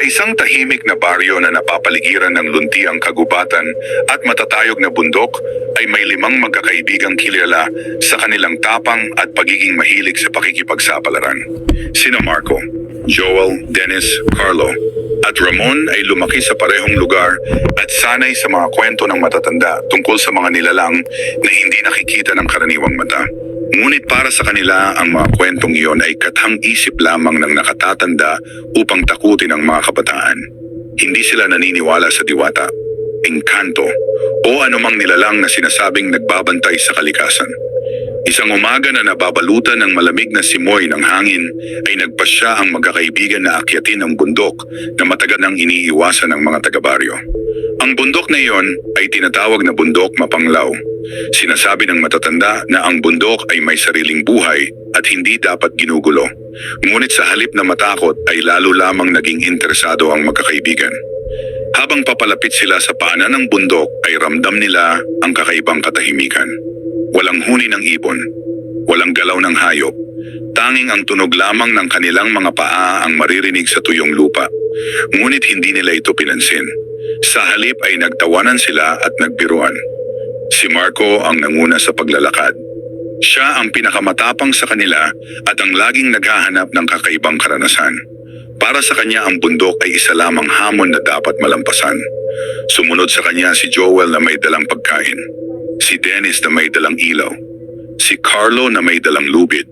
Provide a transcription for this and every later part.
Sa isang tahimik na baryo na napapaligiran ng luntiang kagubatan at matatayog na bundok, ay may 5 magkakaibigang kilala sa kanilang tapang at pagiging mahilig sa pakikipagsapalaran. Sina Marco, Joel, Dennis, Carlo, at Ramon ay lumaki sa parehong lugar at sanay sa mga kwento ng matatanda tungkol sa mga nilalang na hindi nakikita ng karaniwang mata. Ngunit para sa kanila, ang mga kwentong iyon ay kathang-isip lamang ng nakatatanda upang takutin ang mga kabataan. Hindi sila naniniwala sa diwata, engkanto, o anumang nilalang na sinasabing nagbabantay sa kalikasan. Isang umaga na nababalutan ng malamig na simoy ng hangin ay nagpasya ang magkakaibigan na akyatin ang bundok na matagal nang iniiwasan ng mga taga-baryo. Ang bundok na iyon ay tinatawag na Bundok Mapanglaw. Sinasabi ng matatanda na ang bundok ay may sariling buhay at hindi dapat ginugulo. Ngunit sa halip na matakot ay lalo lamang naging interesado ang magkakaibigan. Habang papalapit sila sa paanan ng bundok ay ramdam nila ang kakaibang katahimikan. Walang huni ng ibon, walang galaw ng hayop. Tanging ang tunog lamang ng kanilang mga paa ang maririnig sa tuyong lupa. Ngunit hindi nila ito pinansin. Sa halip ay nagtawanan sila at nagbiruan. Si Marco ang nanguna sa paglalakad. Siya ang pinakamatapang sa kanila at ang laging naghahanap ng kakaibang karanasan. Para sa kanya ang bundok ay isa lamang hamon na dapat malampasan. Sumunod sa kanya si Joel na may dalang pagkain, si Dennis na may dalang ilaw, si Carlo na may dalang lubid,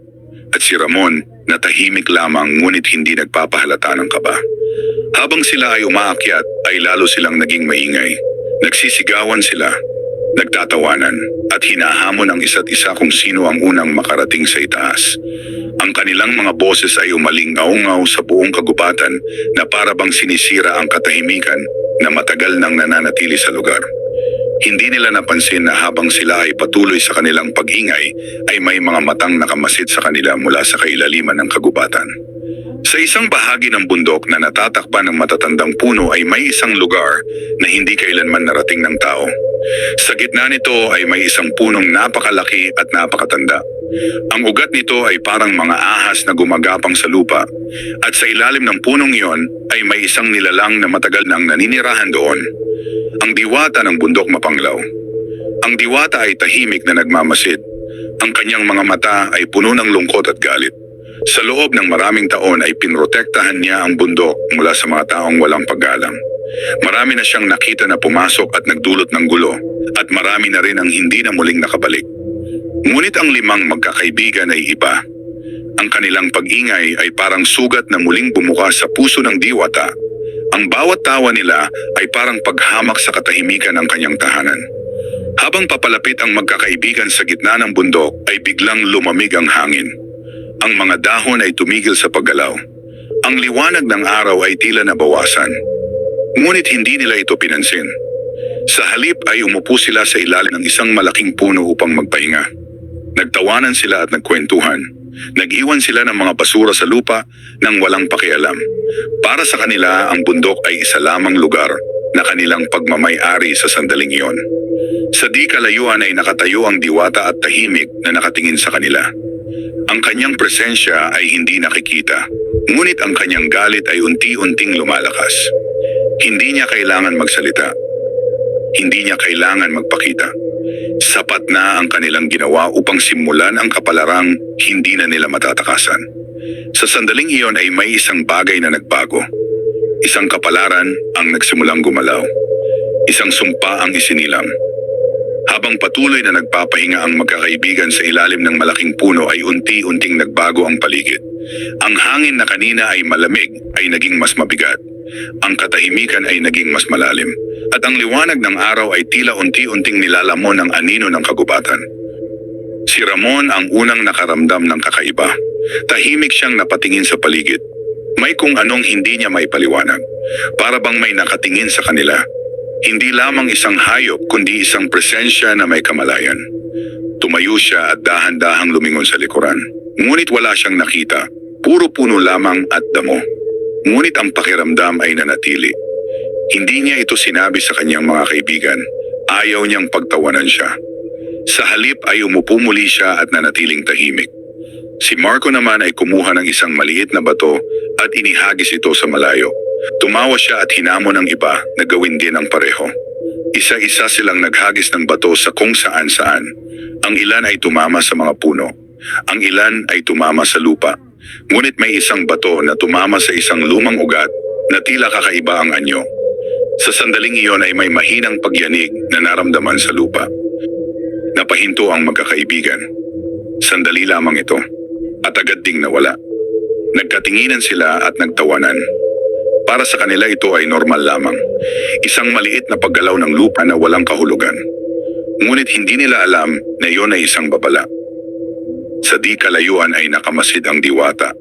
at si Ramon na tahimik lamang ngunit hindi nagpapahalata ng kaba. Habang sila ay umaakyat ay lalo silang naging maingay. Nagsisigawan sila, nagtatawanan, at hinahamon ang isa't isa kung sino ang unang makarating sa itaas. Ang kanilang mga boses ay umalingaw-ngaw sa buong kagubatan na para bang sinisira ang katahimikan na matagal nang nananatili sa lugar. Hindi nila napansin na habang sila ay patuloy sa kanilang pag-ingay ay may mga matang nakamasid sa kanila mula sa kailaliman ng kagubatan. Sa isang bahagi ng bundok na natatakpan ng matatandang puno ay may isang lugar na hindi kailanman narating ng tao. Sa gitna nito ay may isang punong napakalaki at napakatanda. Ang ugat nito ay parang mga ahas na gumagapang sa lupa, at sa ilalim ng punong iyon ay may isang nilalang na matagal nang naninirahan doon. Ang diwata ng Bundok Mapanglaw. Ang diwata ay tahimik na nagmamasid. Ang kanyang mga mata ay puno ng lungkot at galit. Sa loob ng maraming taon ay pinrotektahan niya ang bundok mula sa mga taong walang paggalang. Marami na siyang nakita na pumasok at nagdulot ng gulo, at marami na rin ang hindi na muling nakabalik. Ngunit ang 5 magkakaibigan ay iba. Ang kanilang pag-ingay ay parang sugat na muling bumukas sa puso ng diwata. Ang bawat tawa nila ay parang paghamak sa katahimikan ng kanyang tahanan. Habang papalapit ang magkakaibigan sa gitna ng bundok ay biglang lumamig ang hangin. Ang mga dahon ay tumigil sa paggalaw. Ang liwanag ng araw ay tila nabawasan. Ngunit hindi nila ito pinansin. Sa halip ay umupo sila sa ilalim ng isang malaking puno upang magpahinga. Nagtawanan sila at nagkwentuhan. Nag-iwan sila ng mga basura sa lupa nang walang pakialam. Para sa kanila, ang bundok ay isa lamang lugar na kanilang pagmamay-ari sa sandaling iyon. Sa di kalayuan ay nakatayo ang diwata at tahimik na nakatingin sa kanila. Ang kanyang presensya ay hindi nakikita, ngunit ang kanyang galit ay unti-unting lumalakas. Hindi niya kailangan magsalita. Hindi niya kailangan magpakita. Sapat na ang kanilang ginawa upang simulan ang kapalarang hindi na nila matatakasan. Sa sandaling iyon ay may isang bagay na nagbago. Isang kapalaran ang nagsimulang gumalaw. Isang sumpa ang isinilang. Habang patuloy na nagpapahinga ang magkakaibigan sa ilalim ng malaking puno ay unti-unting nagbago ang paligid. Ang hangin na kanina ay malamig ay naging mas mabigat. Ang katahimikan ay naging mas malalim. At ang liwanag ng araw ay tila unti-unting nilalamon ng anino ng kagubatan. Si Ramon ang unang nakaramdam ng kakaiba. Tahimik siyang napatingin sa paligid. May kung anong hindi niya maipaliwanag. Para bang may nakatingin sa kanila. Hindi lamang isang hayop kundi isang presensya na may kamalayan. Tumayo siya at dahan-dahang lumingon sa likuran. Ngunit wala siyang nakita. Puro puno lamang at damo. Ngunit ang pakiramdam ay nanatili. Hindi niya ito sinabi sa kanyang mga kaibigan. Ayaw niyang pagtawanan siya. Sa halip ay umupo muli siya at nanatiling tahimik. Si Marco naman ay kumuha ng isang maliit na bato at inihagis ito sa malayo. Tumawa siya at hinamon ng iba na gawin din ang pareho. Isa-isa silang naghagis ng bato sa kung saan-saan. Ang ilan ay tumama sa mga puno. Ang ilan ay tumama sa lupa. Ngunit may isang bato na tumama sa isang lumang ugat na tila kakaiba ang anyo. Sa sandaling iyon ay may mahinang pagyanig na naramdaman sa lupa. Napahinto ang magkakaibigan. Sandali lamang ito. At agad ding nawala. Nagkatinginan sila at nagtawanan. Para sa kanila ito ay normal lamang. Isang maliit na paggalaw ng lupa na walang kahulugan. Ngunit hindi nila alam na iyon ay isang babala. Sa di kalayuan ay nakamasid ang diwata.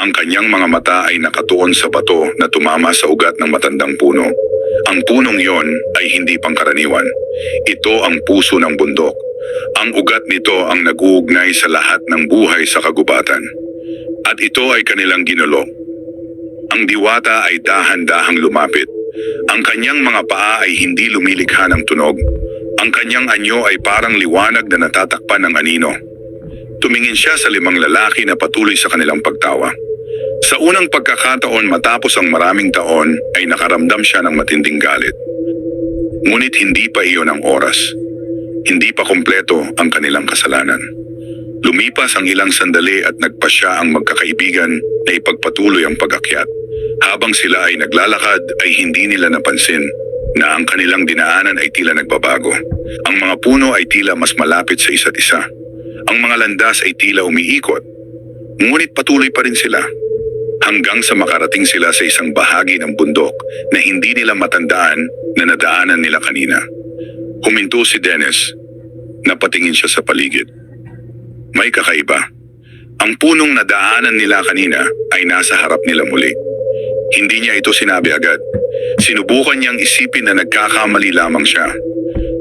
Ang kanyang mga mata ay nakatuon sa bato na tumama sa ugat ng matandang puno. Ang punong iyon ay hindi pangkaraniwan. Ito ang puso ng bundok. Ang ugat nito ang nag-uugnay sa lahat ng buhay sa kagubatan. At ito ay kanilang ginulo. Ang diwata ay dahan-dahang lumapit. Ang kanyang mga paa ay hindi lumilikha ng tunog. Ang kanyang anyo ay parang liwanag na natatakpan ng anino. Tumingin siya sa 5 lalaki na patuloy sa kanilang pagtawa. Sa unang pagkakataon matapos ang maraming taon ay nakaramdam siya ng matinding galit. Ngunit hindi pa iyon ang oras. Hindi pa kompleto ang kanilang kasalanan. Lumipas ang ilang sandali at nagpasya ang magkakaibigan na ipagpatuloy ang pag-akyat. Habang sila ay naglalakad ay hindi nila napansin na ang kanilang dinaanan ay tila nagbabago. Ang mga puno ay tila mas malapit sa isa't isa. Ang mga landas ay tila umiikot. Ngunit patuloy pa rin sila. Hanggang sa makarating sila sa isang bahagi ng bundok na hindi nila matandaan na nadaanan nila kanina. Huminto si Dennis. Napatingin siya sa paligid. May kakaiba. Ang punong nadaanan nila kanina ay nasa harap nila muli. Hindi niya ito sinabi agad. Sinubukan niyang isipin na nagkakamali lamang siya.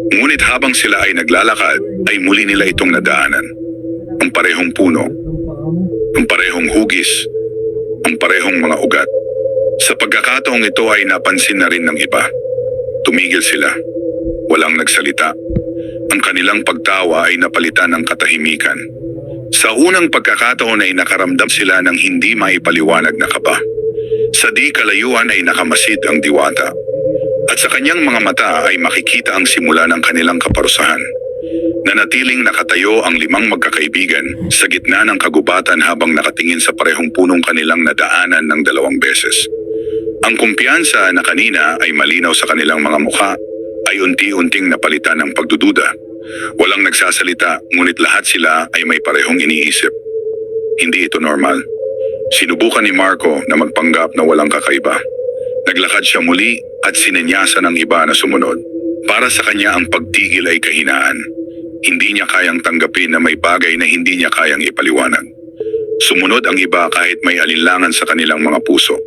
Ngunit habang sila ay naglalakad, ay muli nila itong nadaanan. Ang parehong puno, ang parehong hugis, ang parehong mga ugat. Sa pagkakataong ito ay napansin na rin ng iba. Tumigil sila. Walang nagsalita. Ang kanilang pagtawa ay napalitan ng katahimikan. Sa unang pagkakataon ay nakaramdam sila ng hindi maipaliwanag na kaba. Sa di kalayuan ay nakamasid ang diwata. At sa kanyang mga mata ay makikita ang simula ng kanilang kaparusahan. Nanatiling nakatayo ang 5 magkakaibigan sa gitna ng kagubatan habang nakatingin sa parehong punong kanilang nadaanan ng 2 beses. Ang kumpiyansa na kanina ay malinaw sa kanilang mga mukha ay unti-unting napalitan ng pagdududa. Walang nagsasalita, ngunit lahat sila ay may parehong iniisip. Hindi ito normal. Sinubukan ni Marco na magpanggap na walang kakaiba. Naglakad siya muli at sinenyasan ng iba na sumunod. Para sa kanya ang pagtigil ay kahinaan. Hindi niya kayang tanggapin na may bagay na hindi niya kayang ipaliwanag. Sumunod ang iba kahit may alinlangan sa kanilang mga puso.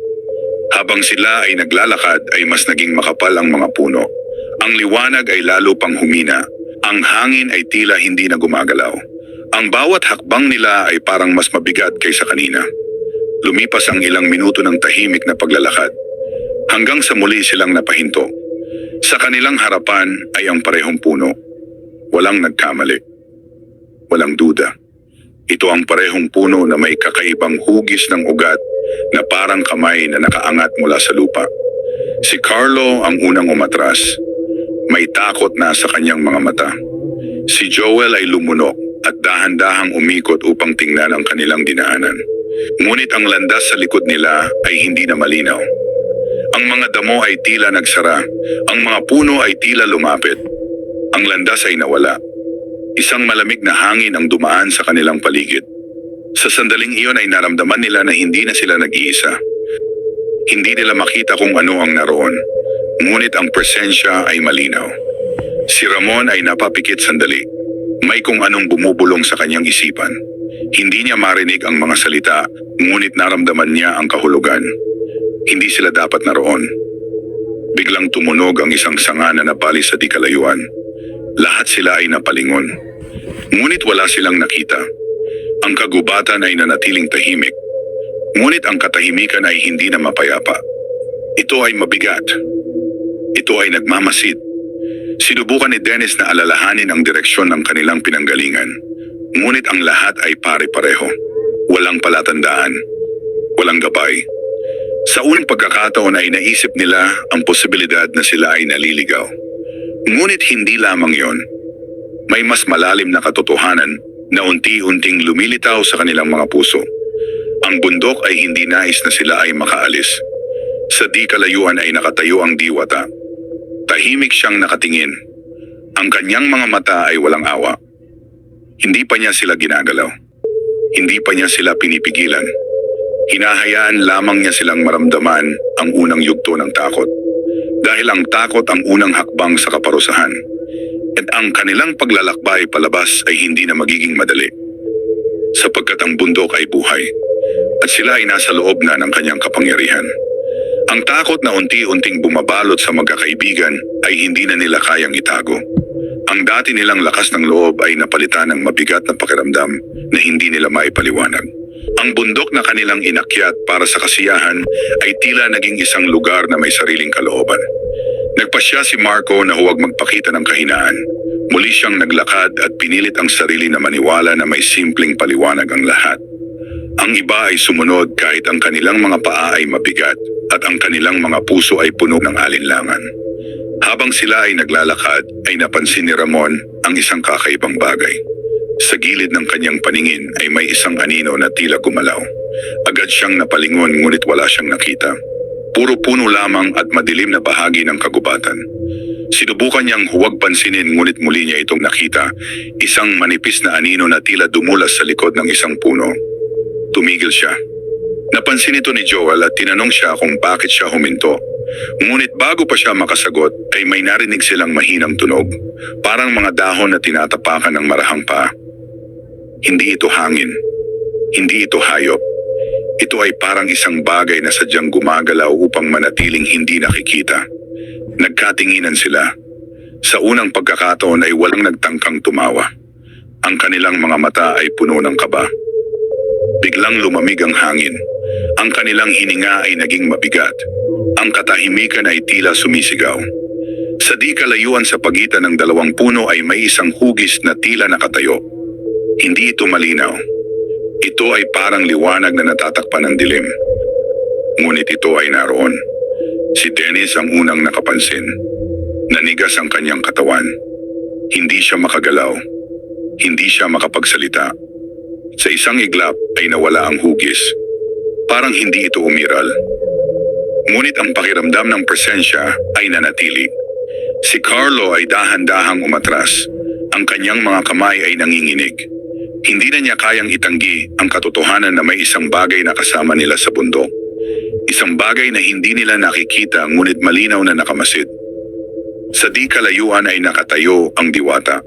Habang sila ay naglalakad ay mas naging makapal ang mga puno. Ang liwanag ay lalo pang humina. Ang hangin ay tila hindi na gumagalaw. Ang bawat hakbang nila ay parang mas mabigat kaysa kanina. Lumipas ang ilang minuto ng tahimik na paglalakad. Hanggang sa muli silang napahinto. Sa kanilang harapan ay ang parehong puno. Walang nagkamali. Walang duda. Ito ang parehong puno na may kakaibang hugis ng ugat na parang kamay na nakaangat mula sa lupa. Si Carlo ang unang umatras. May takot na sa kanyang mga mata. Si Joel ay lumunok at dahan-dahang umikot upang tingnan ang kanilang dinaanan. Ngunit ang landas sa likod nila ay hindi na malinaw. Ang mga damo ay tila nagsara. Ang mga puno ay tila lumapit. Ang landas ay nawala. Isang malamig na hangin ang dumaan sa kanilang paligid. Sa sandaling iyon ay naramdaman nila na hindi na sila nag-iisa. Hindi nila makita kung ano ang naroon. Ngunit ang presensya ay malinaw. Si Ramon ay napapikit sandali. May kung anong bumubulong sa kanyang isipan. Hindi niya marinig ang mga salita, ngunit naramdaman niya ang kahulugan. Hindi sila dapat naroon. Biglang tumunog ang isang sanga na napali sa di kalayuan. Lahat sila ay napalingon. Ngunit wala silang nakita. Ang kagubatan ay nanatiling tahimik. Ngunit ang katahimikan ay hindi na mapayapa. Ito ay mabigat. Ito ay nagmamasid. Sinubukan ni Dennis na alalahanin ang direksyon ng kanilang pinanggalingan. Ngunit ang lahat ay pare-pareho. Walang palatandaan. Walang gabay. Sa unang pagkakataon ay naisip nila ang posibilidad na sila ay naliligaw. Ngunit hindi lamang yon. May mas malalim na katotohanan na unti-unting lumilitaw sa kanilang mga puso. Ang bundok ay hindi nais na sila ay makaalis. Sa di kalayuan ay nakatayo ang diwata. Tahimik siyang nakatingin. Ang kanyang mga mata ay walang awa. Hindi pa niya sila ginagalaw. Hindi pa niya sila pinipigilan. Hinahayaan lamang niya silang maramdaman ang unang yugto ng takot. Dahil ang takot ang unang hakbang sa kaparusahan. At ang kanilang paglalakbay palabas ay hindi na magiging madali. Sapagkat ang bundok ay buhay. At sila ay nasa loob na ng kanyang kapangyarihan. Ang takot na unti-unting bumabalot sa magkakaibigan ay hindi na nila kayang itago. Ang dati nilang lakas ng loob ay napalitan ng mabigat na pakiramdam na hindi nila maipaliwanag. Ang bundok na kanilang inakyat para sa kasiyahan ay tila naging isang lugar na may sariling kalooban. Nagpasya si Marco na huwag magpakita ng kahinaan. Muli siyang naglakad at pinilit ang sarili na maniwala na may simpleng paliwanag ang lahat. Ang iba ay sumunod kahit ang kanilang mga paa ay mabigat at ang kanilang mga puso ay puno ng alinlangan. Habang sila ay naglalakad, ay napansin ni Ramon ang isang kakaibang bagay. Sa gilid ng kanyang paningin ay may isang anino na tila gumalaw. Agad siyang napalingon ngunit wala siyang nakita. Puro puno lamang at madilim na bahagi ng kagubatan. Sinubukan niyang huwag pansinin ngunit muli niya itong nakita. Isang manipis na anino na tila dumulas sa likod ng isang puno. Tumigil siya. Napansin ito ni Joel at tinanong siya kung bakit siya huminto. Ngunit bago pa siya makasagot ay may narinig silang mahinang tunog. Parang mga dahon na tinatapakan ng marahang paa. Hindi ito hangin. Hindi ito hayop. Ito ay parang isang bagay na sadyang gumagalaw upang manatiling hindi nakikita. Nagkatinginan sila. Sa unang pagkakataon ay walang nagtangkang tumawa. Ang kanilang mga mata ay puno ng kaba. Biglang lumamig ang hangin. Ang kanilang hininga ay naging mabigat. Ang katahimikan ay tila sumisigaw. Sa di kalayuan sa pagitan ng dalawang puno ay may isang hugis na tila nakatayo. Hindi ito malinaw. Ito ay parang liwanag na natatakpan ng dilim. Ngunit ito ay naroon. Si Dennis ang unang nakapansin. Nanigas ang kanyang katawan. Hindi siya makagalaw. Hindi siya makapagsalita. Sa isang iglap ay nawala ang hugis. Parang hindi ito umiral. Ngunit ang pakiramdam ng presensya ay nanatili. Si Carlo ay dahan-dahang umatras. Ang kanyang mga kamay ay nanginginig. Hindi na niya kayang itanggi ang katotohanan na may isang bagay na kasama nila sa bundok. Isang bagay na hindi nila nakikita ngunit malinaw na nakamasid. Sa di kalayuan ay nakatayo ang diwata.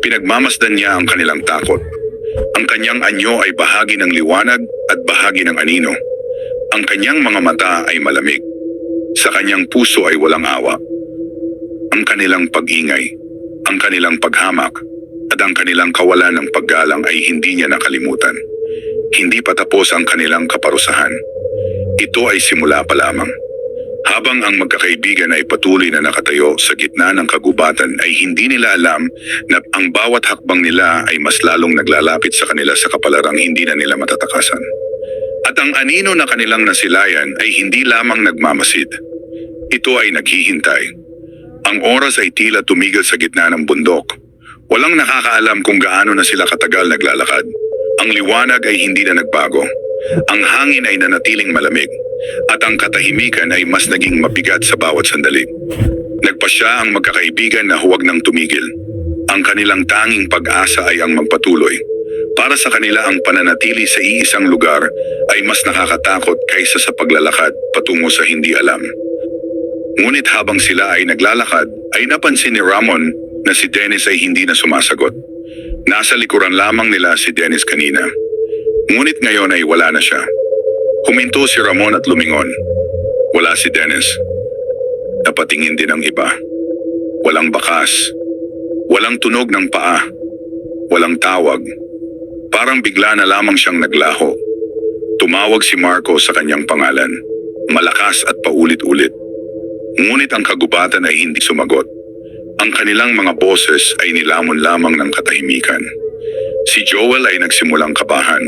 Pinagmamasdan niya ang kanilang takot. Ang kanyang anyo ay bahagi ng liwanag at bahagi ng anino. Ang kanyang mga mata ay malamig. Sa kanyang puso ay walang awa. Ang kanilang pag-ingay, ang kanilang paghamak, at ang kanilang kawalan ng paggalang ay hindi niya nakalimutan. Hindi pa tapos ang kanilang kaparusahan. Ito ay simula pa lamang. Habang ang magkakaibigan ay patuloy na nakatayo sa gitna ng kagubatan ay hindi nila alam na ang bawat hakbang nila ay mas lalong naglalapit sa kanila sa kapalarang hindi na nila matatakasan. At ang anino na kanilang nasilayan ay hindi lamang nagmamasid. Ito ay naghihintay. Ang oras ay tila tumigil sa gitna ng bundok. Walang nakakaalam kung gaano na sila katagal naglalakad. Ang liwanag ay hindi na nagbago. Ang hangin ay nanatiling malamig. At ang katahimikan ay mas naging mabigat sa bawat sandali. Nagpasya ang magkakaibigan na huwag nang tumigil. Ang kanilang tanging pag-asa ay ang magpatuloy. Para sa kanila ang pananatili sa iisang lugar ay mas nakakatakot kaysa sa paglalakad patungo sa hindi alam. Ngunit habang sila ay naglalakad, ay napansin ni Ramon na si Dennis ay hindi na sumasagot. Nasa likuran lamang nila si Dennis kanina. Ngunit ngayon ay wala na siya. Huminto si Ramon at lumingon. Wala si Dennis. Napatingin din ang iba. Walang bakas. Walang tunog ng paa. Walang tawag. Parang bigla na lamang siyang naglaho. Tumawag si Marco sa kanyang pangalan. Malakas at paulit-ulit. Ngunit ang kagubatan ay hindi sumagot. Ang kanilang mga boses ay nilamon lamang ng katahimikan. Si Joel ay nagsimulang kabahan.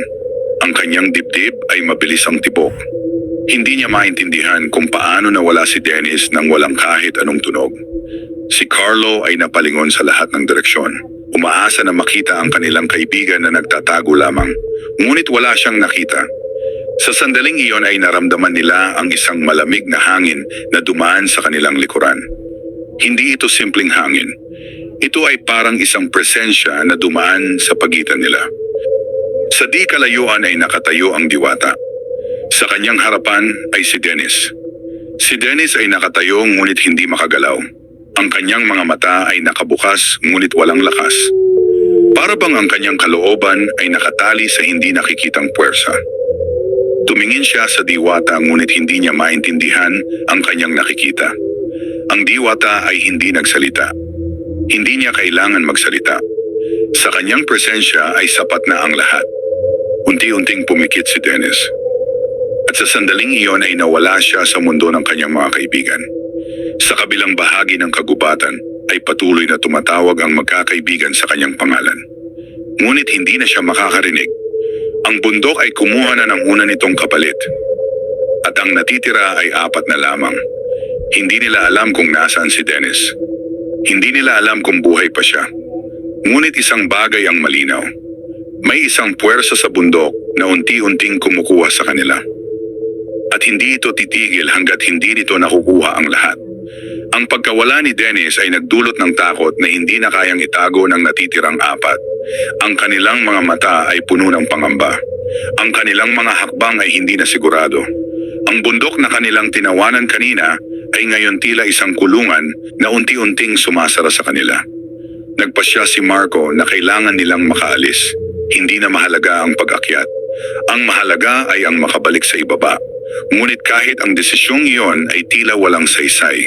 Ang kanyang dibdib ay mabilis ang tibok. Hindi niya maintindihan kung paano nawala si Dennis nang walang kahit anong tunog. Si Carlo ay napalingon sa lahat ng direksyon. Umaasa na makita ang kanilang kaibigan na nagtatago lamang. Ngunit wala siyang nakita. Sa sandaling iyon ay naramdaman nila ang isang malamig na hangin na dumaan sa kanilang likuran. Hindi ito simpleng hangin. Ito ay parang isang presensya na dumaan sa pagitan nila. Sa di kalayuan ay nakatayo ang diwata. Sa kanyang harapan ay si Dennis. Si Dennis ay nakatayo ngunit hindi makagalaw. Ang kanyang mga mata ay nakabukas ngunit walang lakas. Para bang ang kanyang kalooban ay nakatali sa hindi nakikitang puwersa. Tumingin siya sa diwata ngunit hindi niya maintindihan ang kanyang nakikita. Ang diwata ay hindi nagsalita. Hindi niya kailangan magsalita. Sa kanyang presensya ay sapat na ang lahat. Unti-unting pumikit si Dennis. At sa sandaling iyon ay nawala siya sa mundo ng kanyang mga kaibigan. Sa kabilang bahagi ng kagubatan ay patuloy na tumatawag ang magkakaibigan sa kanyang pangalan. Ngunit hindi na siya makakarinig. Ang bundok ay kumuha na ng una nitong kapalit. At ang natitira ay 4 na lamang. Hindi nila alam kung nasaan si Dennis. Hindi nila alam kung buhay pa siya. Ngunit isang bagay ang malinaw. May isang puwersa sa bundok na unti-unting kumukuha sa kanila. At hindi ito titigil hanggat hindi nito nakukuha ang lahat. Ang pagkawala ni Dennis ay nagdulot ng takot na hindi na kayang itago ng natitirang 4. Ang kanilang mga mata ay puno ng pangamba. Ang kanilang mga hakbang ay hindi na sigurado. Ang bundok na kanilang tinawanan kanina ay ngayon tila isang kulungan na unti-unting sumasara sa kanila. Nagpasya si Marco na kailangan nilang makaalis. Hindi na mahalaga ang pag-akyat. Ang mahalaga ay ang makabalik sa ibaba. Ngunit kahit ang desisyong iyon ay tila walang saysay,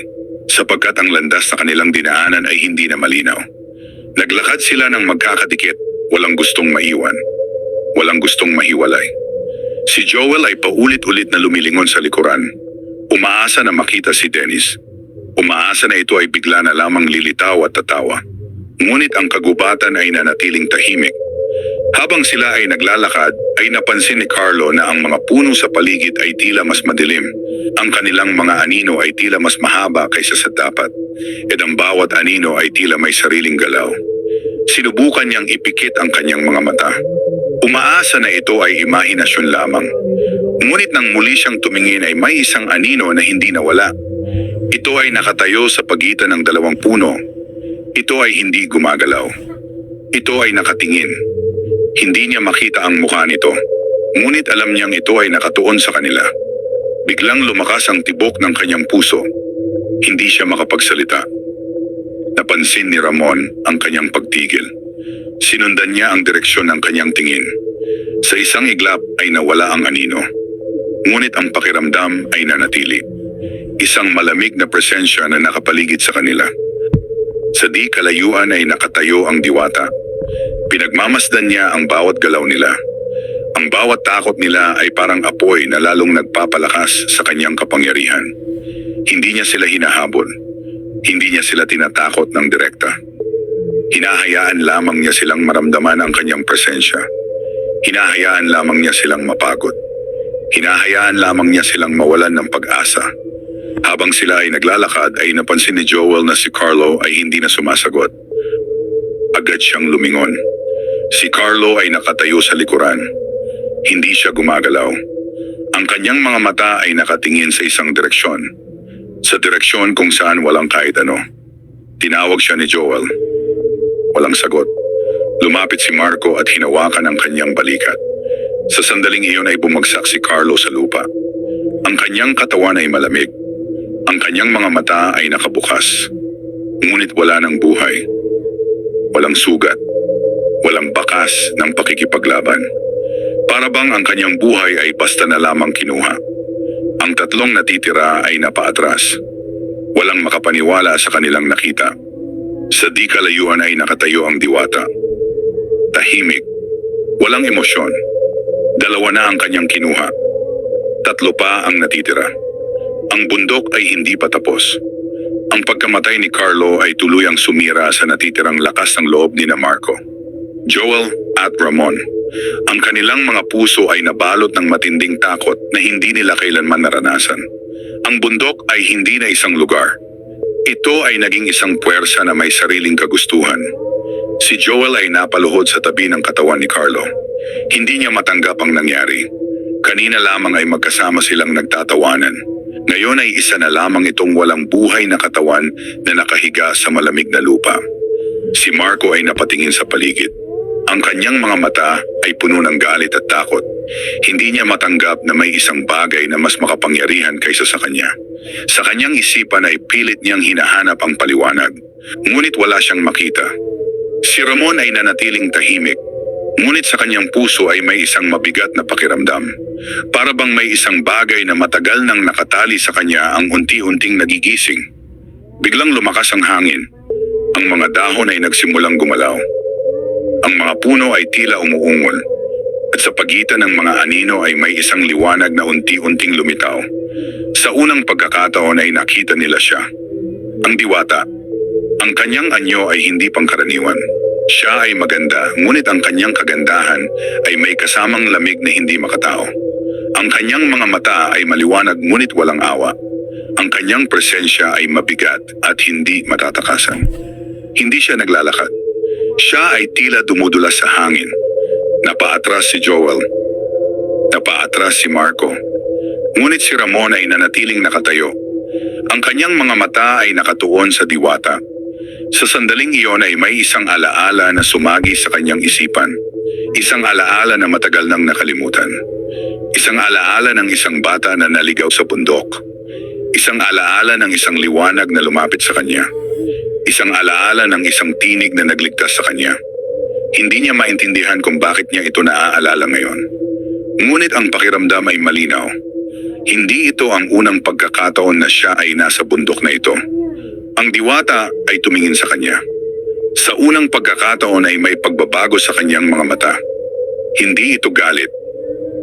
sapagkat ang landas na kanilang dinaanan ay hindi na malinaw. Naglakad sila ng magkakadikit, walang gustong maiwan, walang gustong mahiwalay. Si Joel ay paulit-ulit na lumilingon sa likuran. Umaasa na makita si Dennis. Umaasa na ito ay bigla na lamang lilitaw at tatawa. Ngunit ang kagubatan ay nanatiling tahimik. Habang sila ay naglalakad, ay napansin ni Carlo na ang mga puno sa paligid ay tila mas madilim. Ang kanilang mga anino ay tila mas mahaba kaysa sa dapat. At ang bawat anino ay tila may sariling galaw. Sinubukan niyang ipikit ang kanyang mga mata. Umaasa na ito ay imahinasyon lamang. Ngunit nang muli siyang tumingin ay may isang anino na hindi nawala. Ito ay nakatayo sa pagitan ng 2 puno. Ito ay hindi gumagalaw. Ito ay nakatingin. Hindi niya makita ang mukha nito. Ngunit alam niyang ito ay nakatuon sa kanila. Biglang lumakas ang tibok ng kanyang puso. Hindi siya makapagsalita. Napansin ni Ramon ang kanyang pagtigil. Sinundan niya ang direksyon ng kanyang tingin. Sa isang iglap ay nawala ang anino. Ngunit ang pakiramdam ay nanatili. Isang malamig na presensya na nakapaligid sa kanila. Sa di kalayuan ay nakatayo ang diwata. Pinagmamasdan niya ang bawat galaw nila. Ang bawat takot nila ay parang apoy na lalong nagpapalakas sa kanyang kapangyarihan. Hindi niya sila hinahabol. Hindi niya sila tinatakot ng direkta. Hinahayaan lamang niya silang maramdaman ang kanyang presensya. Hinahayaan lamang niya silang mapagod. Hinahayaan lamang niya silang mawalan ng pag-asa. Habang sila ay naglalakad ay napansin ni Joel na si Carlo ay hindi na sumasagot. Agad siyang lumingon. Si Carlo ay nakatayo sa likuran. Hindi siya gumagalaw. Ang kanyang mga mata ay nakatingin sa isang direksyon. Sa direksyon kung saan walang kahit ano. Tinawag siya ni Joel. Walang sagot. Lumapit si Marco at hinawakan ang kanyang balikat. Sa sandaling iyon ay bumagsak si Carlo sa lupa. Ang kanyang katawan ay malamig. Ang kanyang mga mata ay nakabukas. Ngunit wala ng buhay. Walang sugat. Walang bakas ng pakikipaglaban. Para bang ang kanyang buhay ay basta na lamang kinuha. Ang 3 natitira ay napaatras. Walang makapaniwala sa kanilang nakita. Sa di kalayuan ay nakatayo ang diwata. Tahimik. Walang emosyon. 2 na ang kanyang kinuha. 3 pa ang natitira. Ang bundok ay hindi pa tapos. Ang pagkamatay ni Carlo ay tuluyang sumira sa natitirang lakas ng loob ni Marco. Joel at Ramon. Ang kanilang mga puso ay nabalot ng matinding takot na hindi nila kailanman naranasan. Ang bundok ay hindi na isang lugar. Ito ay naging isang puwersa na may sariling kagustuhan. Si Joel ay napaluhod sa tabi ng katawan ni Carlo. Hindi niya matanggap ang nangyari. Kanina lamang ay magkasama silang nagtatawanan. Ngayon ay isa na lamang itong walang buhay na katawan na nakahiga sa malamig na lupa. Si Marco ay napatingin sa paligid. Ang kanyang mga mata ay puno ng galit at takot. Hindi niya matanggap na may isang bagay na mas makapangyarihan kaysa sa kanya. Sa kanyang isipan ay pilit niyang hinahanap ang paliwanag. Ngunit wala siyang makita. Si Ramon ay nanatiling tahimik. Ngunit sa kanyang puso ay may isang mabigat na pakiramdam. Para bang may isang bagay na matagal nang nakatali sa kanya ang unti-unting nagigising. Biglang lumakas ang hangin. Ang mga dahon ay nagsimulang gumalaw. Ang mga puno ay tila umuungol. At sa pagitan ng mga anino ay may isang liwanag na unti-unting lumitaw. Sa unang pagkakataon ay nakita nila siya. Ang diwata. Ang kanyang anyo ay hindi pangkaraniwan. Siya ay maganda, ngunit ang kanyang kagandahan ay may kasamang lamig na hindi makatao. Ang kanyang mga mata ay maliwanag ngunit walang awa. Ang kanyang presensya ay mabigat at hindi matatakasan. Hindi siya naglalakad. Siya ay tila dumudulas sa hangin. Napaatras si Joel. Napaatras si Marco. Ngunit si Ramon ay nanatiling nakatayo. Ang kanyang mga mata ay nakatuon sa diwata. Sa sandaling iyon ay may isang alaala na sumagi sa kanyang isipan. Isang alaala na matagal nang nakalimutan. Isang alaala ng isang bata na naligaw sa bundok. Isang alaala ng isang liwanag na lumapit sa kanya. Isang alaala ng isang tinig na nagligtas sa kanya. Hindi niya maintindihan kung bakit niya ito naaalala ngayon. Ngunit ang pakiramdam ay malinaw. Hindi ito ang unang pagkakataon na siya ay nasa bundok na ito. Ang diwata ay tumingin sa kanya. Sa unang pagkakataon ay may pagbabago sa kanyang mga mata. Hindi ito galit.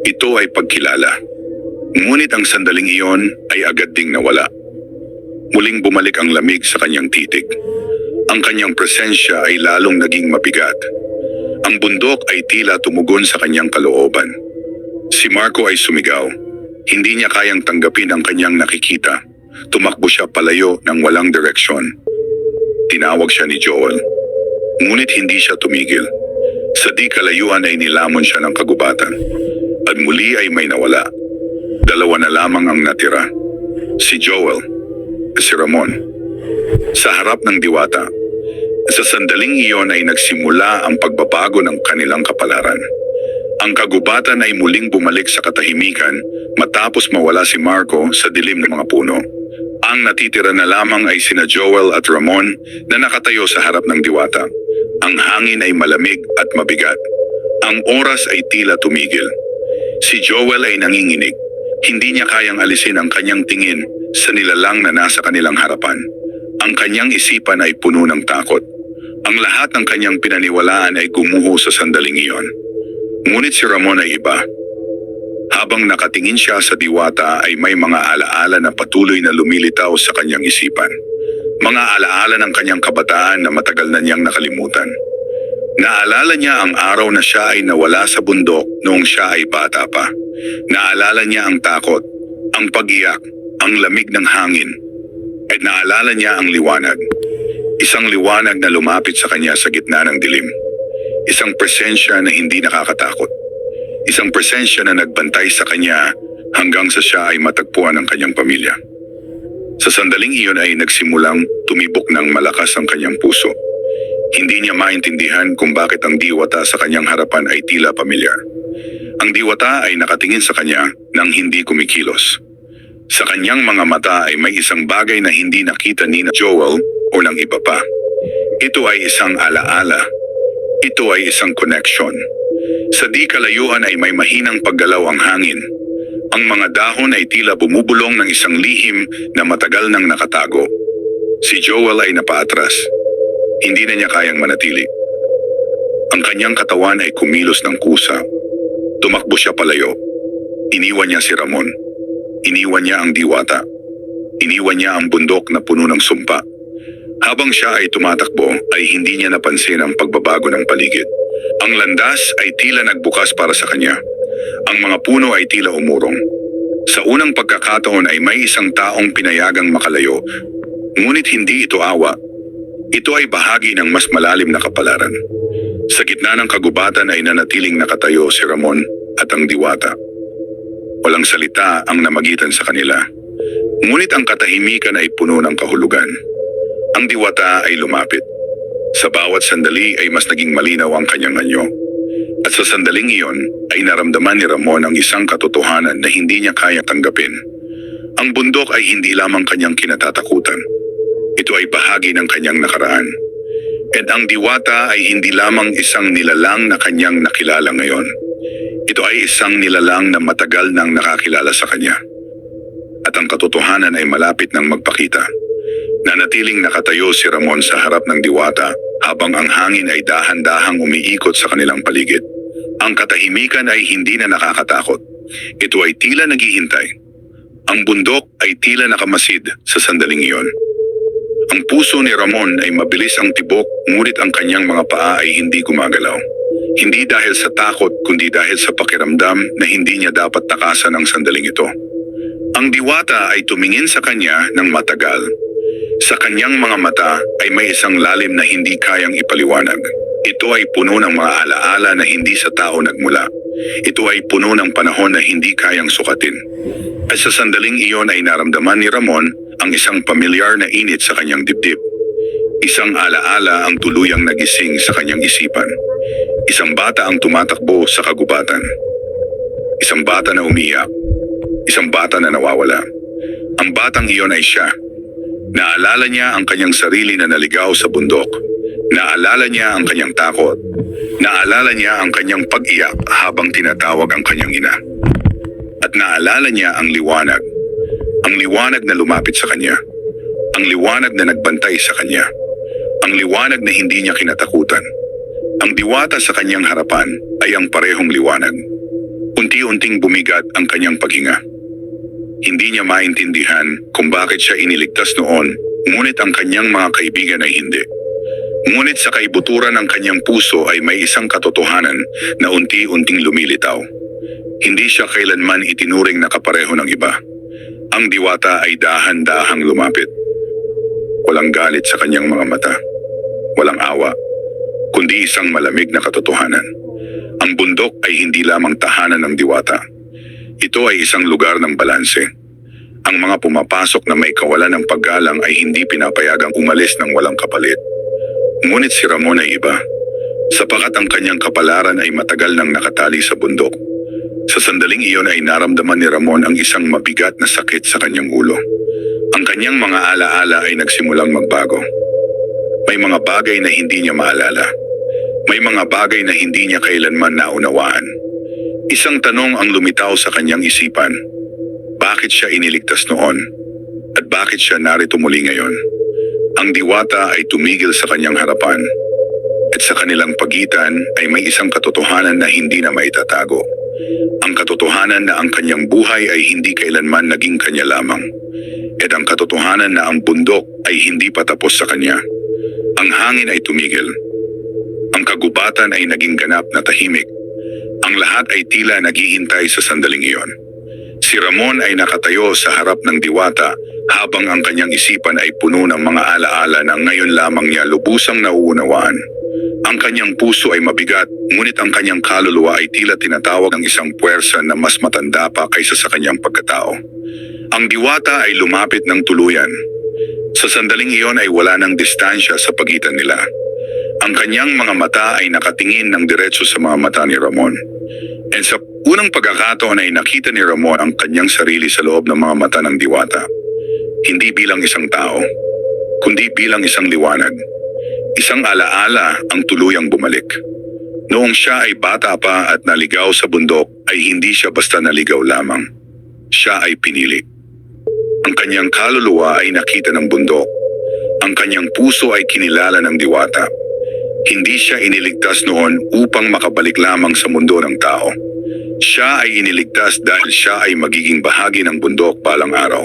Ito ay pagkilala. Ngunit ang sandaling iyon ay agad ding nawala. Muling bumalik ang lamig sa kanyang titig. Ang kanyang presensya ay lalong naging mabigat. Ang bundok ay tila tumugon sa kanyang kalooban. Si Marco ay sumigaw. Hindi niya kayang tanggapin ang kanyang nakikita. Tumakbo siya palayo ng walang direksyon. Tinawag siya ni Joel. Ngunit hindi siya tumigil. Sa di kalayuan ay nilamon siya ng kagubatan. At muli ay may nawala. Dalawa na lamang ang natira. Si Joel at si Ramon. Sa harap ng diwata, sa sandaling iyon ay nagsimula ang pagbabago ng kanilang kapalaran. Ang kagubatan ay muling bumalik sa katahimikan matapos mawala si Marco sa dilim ng mga puno. Ang natitira na lamang ay sina Joel at Ramon na nakatayo sa harap ng diwata. Ang hangin ay malamig at mabigat. Ang oras ay tila tumigil. Si Joel ay nanginginig. Hindi niya kayang alisin ang kanyang tingin sa nilalang na nasa kanilang harapan. Ang kanyang isipan ay puno ng takot. Ang lahat ng kanyang pinaniwalaan ay gumuho sa sandaling iyon. Ngunit si Ramon ay iba. Habang nakatingin siya sa diwata ay may mga alaala na patuloy na lumilitaw sa kanyang isipan. Mga alaala ng kanyang kabataan na matagal na niyang nakalimutan. Naalala niya ang araw na siya ay nawala sa bundok noong siya ay bata pa. Naalala niya ang takot, ang pag-iyak, ang lamig ng hangin. At naalala niya ang liwanag. Isang liwanag na lumapit sa kanya sa gitna ng dilim. Isang presensya na hindi nakakatakot. Isang presensya na nagbantay sa kanya hanggang sa siya ay matagpuan ng kanyang pamilya. Sa sandaling iyon ay nagsimulang tumibok ng malakas ang kanyang puso. Hindi niya maintindihan kung bakit ang diwata sa kanyang harapan ay tila pamilyar. Ang diwata ay nakatingin sa kanya nang hindi kumikilos. Sa kanyang mga mata ay may isang bagay na hindi nakita ni Joel o ng iba pa. Ito ay isang alaala. Ito ay isang connection. Sa di kalayuan ay may mahinang paggalaw ang hangin. Ang mga dahon ay tila bumubulong ng isang lihim na matagal nang nakatago. Si Joel ay napaatras. Hindi na niya kayang manatili. Ang kanyang katawan ay kumilos ng kusa. Tumakbo siya palayo. Iniwan niya si Ramon. Iniwan niya ang diwata. Iniwan niya ang bundok na puno ng sumpa. Habang siya ay tumatakbo ay hindi niya napansin ang pagbabago ng paligid. Ang landas ay tila nagbukas para sa kanya. Ang mga puno ay tila umurong. Sa unang pagkakataon ay may isang taong pinayagang makalayo, ngunit hindi ito awa. Ito ay bahagi ng mas malalim na kapalaran. Sa gitna ng kagubatan ay nanatiling nakatayo si Ramon at ang diwata. Walang salita ang namagitan sa kanila. Ngunit ang katahimikan ay puno ng kahulugan. Ang diwata ay lumapit. Sa bawat sandali ay mas naging malinaw ang kanyang anyo. At sa sandaling iyon ay naramdaman ni Ramon ang isang katotohanan na hindi niya kaya tanggapin. Ang bundok ay hindi lamang kanyang kinatatakutan. Ito ay bahagi ng kanyang nakaraan. At ang diwata ay hindi lamang isang nilalang na kanyang nakilala ngayon. Ito ay isang nilalang na matagal nang nakakilala sa kanya. At ang katotohanan ay malapit nang magpakita. Nanatiling nakatayo si Ramon sa harap ng diwata habang ang hangin ay dahan-dahang umiikot sa kanilang paligid. Ang katahimikan ay hindi na nakakatakot. Ito ay tila naghihintay. Ang bundok ay tila nakamasid sa sandaling iyon. Ang puso ni Ramon ay mabilis ang tibok, ngunit ang kanyang mga paa ay hindi gumagalaw. Hindi dahil sa takot, kundi dahil sa pakiramdam na hindi niya dapat takasan ang sandaling ito. Ang diwata ay tumingin sa kanya ng matagal. Sa kanyang mga mata ay may isang lalim na hindi kayang ipaliwanag. Ito ay puno ng mga alaala na hindi sa tao nagmula. Ito ay puno ng panahon na hindi kayang sukatin. At sa sandaling iyon ay naramdaman ni Ramon ang isang pamilyar na init sa kanyang dibdib. Isang alaala ang tuluyang nagising sa kanyang isipan. Isang bata ang tumatakbo sa kagubatan. Isang bata na umiyak. Isang bata na nawawala. Ang batang iyon ay siya. Naalala niya ang kanyang sarili na naligaw sa bundok. Naalala niya ang kanyang takot. Naalala niya ang kanyang pag-iyak habang tinatawag ang kanyang ina. At naalala niya ang liwanag. Ang liwanag na lumapit sa kanya. Ang liwanag na nagbantay sa kanya. Ang liwanag na hindi niya kinatakutan. Ang diwata sa kanyang harapan ay ang parehong liwanag. Unti-unting bumigat ang kanyang paghinga. Hindi niya maintindihan kung bakit siya iniligtas noon, ngunit ang kanyang mga kaibigan ay hindi. Ngunit sa kaibuturan ng kanyang puso ay may isang katotohanan na unti-unting lumilitaw. Hindi siya kailanman itinuring na kapareho ng iba. Ang diwata ay dahan-dahang lumapit. Walang galit sa kanyang mga mata. Walang awa, kundi isang malamig na katotohanan. Ang bundok ay hindi lamang tahanan ng diwata. Ito ay isang lugar ng balanse. Ang mga pumapasok na may kawalan ng paggalang ay hindi pinapayagang umalis ng walang kapalit. Ngunit si Ramon ay iba, sapagat ang kanyang kapalaran ay matagal nang nakatali sa bundok. Sa sandaling iyon ay naramdaman ni Ramon ang isang mabigat na sakit sa kanyang ulo. Ang kanyang mga alaala ay nagsimulang magbago. May mga bagay na hindi niya maalala. May mga bagay na hindi niya kailanman naunawaan. Isang tanong ang lumitaw sa kanyang isipan. Bakit siya iniligtas noon? At bakit siya narito muli ngayon? Ang diwata ay tumigil sa kanyang harapan. At sa kanilang pagitan ay may isang katotohanan na hindi na maitatago. Ang katotohanan na ang kanyang buhay ay hindi kailanman naging kanya lamang. At ang katotohanan na ang bundok ay hindi patapos sa kanya. Ang hangin ay tumigil. Ang kagubatan ay naging ganap na tahimik. Ang lahat ay tila naghihintay sa sandaling iyon. Si Ramon ay nakatayo sa harap ng diwata habang ang kanyang isipan ay puno ng mga alaala na ngayon lamang niya lubusang nauunawaan. Ang kanyang puso ay mabigat, ngunit ang kanyang kaluluwa ay tila tinatawag ng isang puwersa na mas matanda pa kaysa sa kanyang pagkatao. Ang diwata ay lumapit ng tuluyan. Sa sandaling iyon ay wala ng distansya sa pagitan nila. Ang kanyang mga mata ay nakatingin ng diretso sa mga mata ni Ramon. At sa unang pagkakataon ay nakita ni Ramon ang kanyang sarili sa loob ng mga mata ng diwata. Hindi bilang isang tao, kundi bilang isang liwanag. Isang alaala ang tuluyang bumalik. Noong siya ay bata pa at naligaw sa bundok ay hindi siya basta naligaw lamang. Siya ay pinili. Ang kanyang kaluluwa ay nakita ng bundok. Ang kanyang puso ay kinilala ng diwata. Hindi siya iniligtas noon upang makabalik lamang sa mundo ng tao. Siya ay iniligtas dahil siya ay magiging bahagi ng bundok balang araw.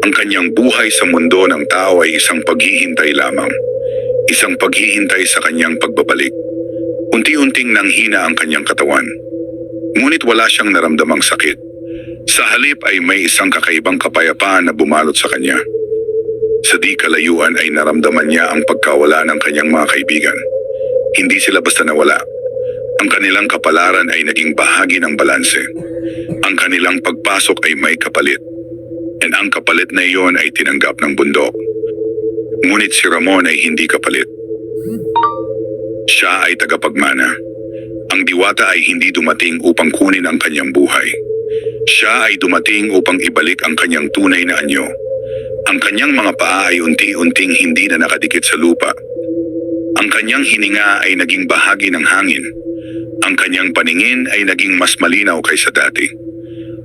Ang kanyang buhay sa mundo ng tao ay isang paghihintay lamang. Isang paghihintay sa kanyang pagbabalik. Unti-unting nanghina ang kanyang katawan. Ngunit wala siyang naramdamang sakit. Sa halip ay may isang kakaibang kapayapaan na bumalot sa kanya. Sa di kalayuan ay naramdaman niya ang pagkawala ng kanyang mga kaibigan. Hindi sila basta nawala. Ang kanilang kapalaran ay naging bahagi ng balanse. Ang kanilang pagpasok ay may kapalit. And ang kapalit na iyon ay tinanggap ng bundok. Ngunit si Ramon ay hindi kapalit. Siya ay tagapagmana. Ang diwata ay hindi dumating upang kunin ang kanyang buhay. Siya ay dumating upang ibalik ang kanyang tunay na anyo. Ang kanyang mga paa ay unti-unting hindi na nakadikit sa lupa. Ang kanyang hininga ay naging bahagi ng hangin. Ang kanyang paningin ay naging mas malinaw kaysa dati.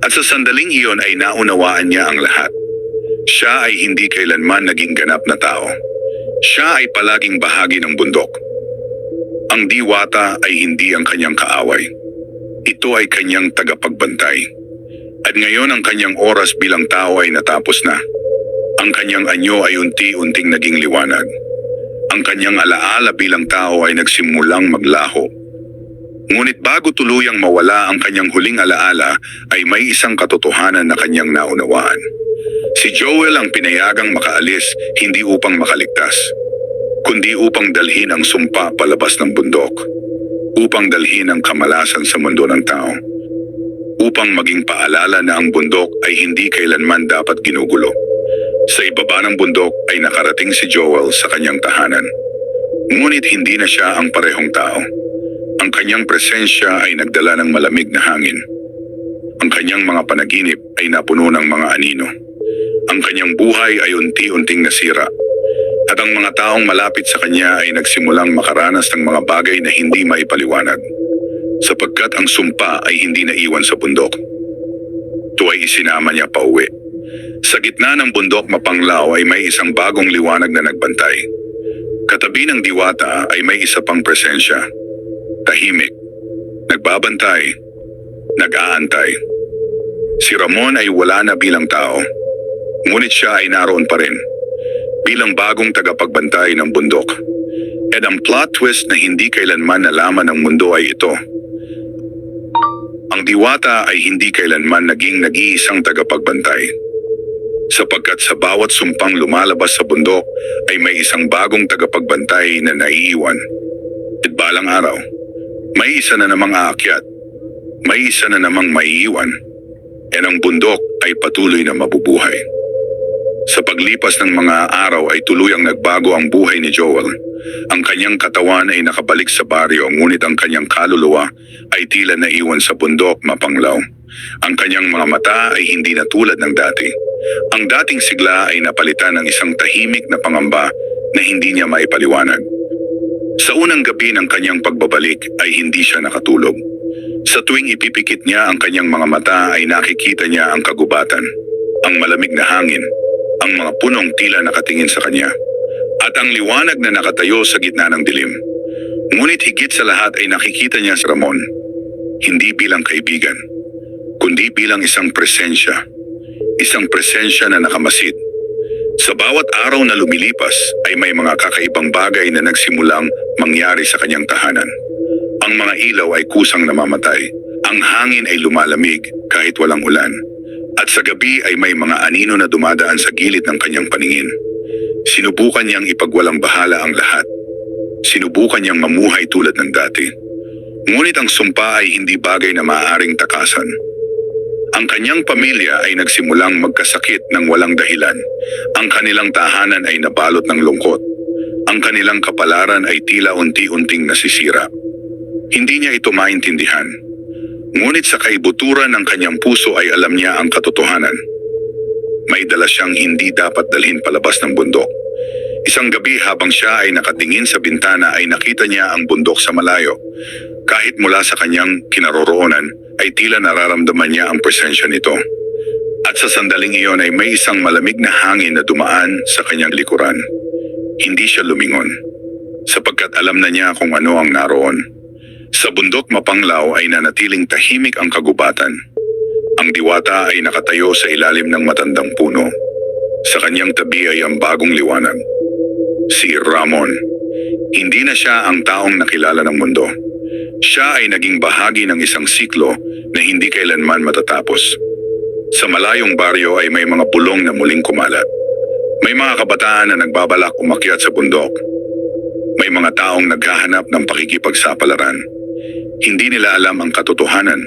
At sa sandaling iyon ay naunawaan niya ang lahat. Siya ay hindi kailanman naging ganap na tao. Siya ay palaging bahagi ng bundok. Ang diwata ay hindi ang kanyang kaaway. Ito ay kanyang tagapagbantay. At ngayon ang kanyang oras bilang tao ay natapos na. Ang kanyang anyo ay unti-unting naging liwanag. Ang kanyang alaala bilang tao ay nagsimulang maglaho. Ngunit bago tuluyang mawala ang kanyang huling alaala ay may isang katotohanan na kanyang naunawaan. Si Joel ang pinayagang makaalis hindi upang makaligtas, kundi upang dalhin ang sumpa palabas ng bundok, upang dalhin ang kamalasan sa mundo ng tao, upang maging paalala na ang bundok ay hindi kailanman dapat ginugulo. Sa ibaba ng bundok ay nakarating si Joel sa kanyang tahanan. Ngunit hindi na siya ang parehong tao. Ang kanyang presensya ay nagdala ng malamig na hangin. Ang kanyang mga panaginip ay napuno ng mga anino. Ang kanyang buhay ay unti-unting nasira. At ang mga taong malapit sa kanya ay nagsimulang makaranas ng mga bagay na hindi maipaliwanag. Sapagkat ang sumpa ay hindi naiwan sa bundok. Ito ay isinama niya pa uwi. Sa gitna ng bundok mapanglaw ay may isang bagong liwanag na nagbantay. Katabi ng diwata ay may isa pang presensya. Tahimik, nagbabantay, nag-aantay. Si Ramon ay wala na bilang tao. Ngunit siya ay naroon pa rin, bilang bagong tagapagbantay ng bundok. At ang plot twist na hindi kailanman nalaman ng mundo ay ito. Ang diwata ay hindi kailanman naging nag-iisang tagapagbantay. Sapagkat sa bawat sumpang lumalabas sa bundok ay may isang bagong tagapagbantay na naiiwan. At balang araw, may isa na namang aakyat, may isa na namang maiiwan, at ang bundok ay patuloy na mabubuhay. Sa paglipas ng mga araw ay tuluyang nagbago ang buhay ni Joel. Ang kanyang katawan ay nakabalik sa baryo, ngunit ang kanyang kaluluwa ay tila naiwan sa bundok mapanglaw. Ang kanyang mga mata ay hindi na tulad ng dati. Ang dating sigla ay napalitan ng isang tahimik na pangamba na hindi niya maipaliwanag. Sa unang gabi ng kanyang pagbabalik ay hindi siya nakatulog. Sa tuwing ipipikit niya ang kanyang mga mata ay nakikita niya ang kagubatan, ang malamig na hangin, ang mga punong tila nakatingin sa kanya, at ang liwanag na nakatayo sa gitna ng dilim. Ngunit higit sa lahat ay nakikita niya si Ramon, hindi bilang kaibigan, kundi bilang isang presensya na nakamasid. Sa bawat araw na lumilipas ay may mga kakaibang bagay na nagsimulang mangyari sa kanyang tahanan. Ang mga ilaw ay kusang namamatay, ang hangin ay lumalamig kahit walang ulan, at sa gabi ay may mga anino na dumadaan sa gilid ng kanyang paningin. Sinubukan niyang ipagwalang bahala ang lahat. Sinubukan niyang mamuhay tulad ng dati. Ngunit ang sumpa ay hindi bagay na maaaring takasan. Ang kanyang pamilya ay nagsimulang magkasakit ng walang dahilan. Ang kanilang tahanan ay nabalot ng lungkot. Ang kanilang kapalaran ay tila unti-unting nasisira. Hindi niya ito maintindihan. Ngunit sa kaibuturan ng kanyang puso ay alam niya ang katotohanan. May dala siyang hindi dapat dalhin palabas ng bundok. Isang gabi habang siya ay nakatingin sa bintana ay nakita niya ang bundok sa malayo. Kahit mula sa kanyang kinaroroonan ay tila nararamdaman niya ang presensya nito. At sa sandaling iyon ay may isang malamig na hangin na dumaan sa kanyang likuran. Hindi siya lumingon, sapagkat alam na niya kung ano ang naroon. Sa bundok mapanglaw ay nanatiling tahimik ang kagubatan. Ang diwata ay nakatayo sa ilalim ng matandang puno. Sa kanyang tabi ay ang bagong liwanag. Si Ramon. Hindi na siya ang taong nakilala ng mundo. Siya ay naging bahagi ng isang siklo na hindi kailanman matatapos. Sa malayong baryo ay may mga bulong na muling kumalat. May mga kabataan na nagbabalak umakyat sa bundok. May mga taong naghahanap ng pakikipagsapalaran. Hindi nila alam ang katotohanan.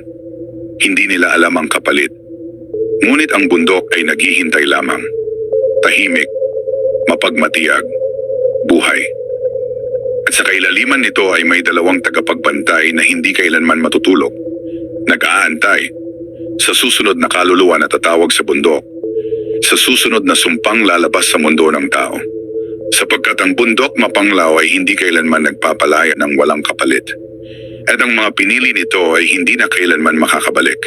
Hindi nila alam ang kapalit. Ngunit ang bundok ay naghihintay lamang. Tahimik, mapagmatiyag, buhay. At sa kailaliman nito ay may dalawang tagapagbantay na hindi kailanman matutulog. Nag-aantay sa susunod na kaluluwa na tatawag sa bundok, sa susunod na sumpang lalabas sa mundo ng tao. Sapagkat ang bundok mapanglaw ay hindi kailanman nagpapalaya ng walang kapalit. At ang mga pinili nito ay hindi na kailanman makakabalik.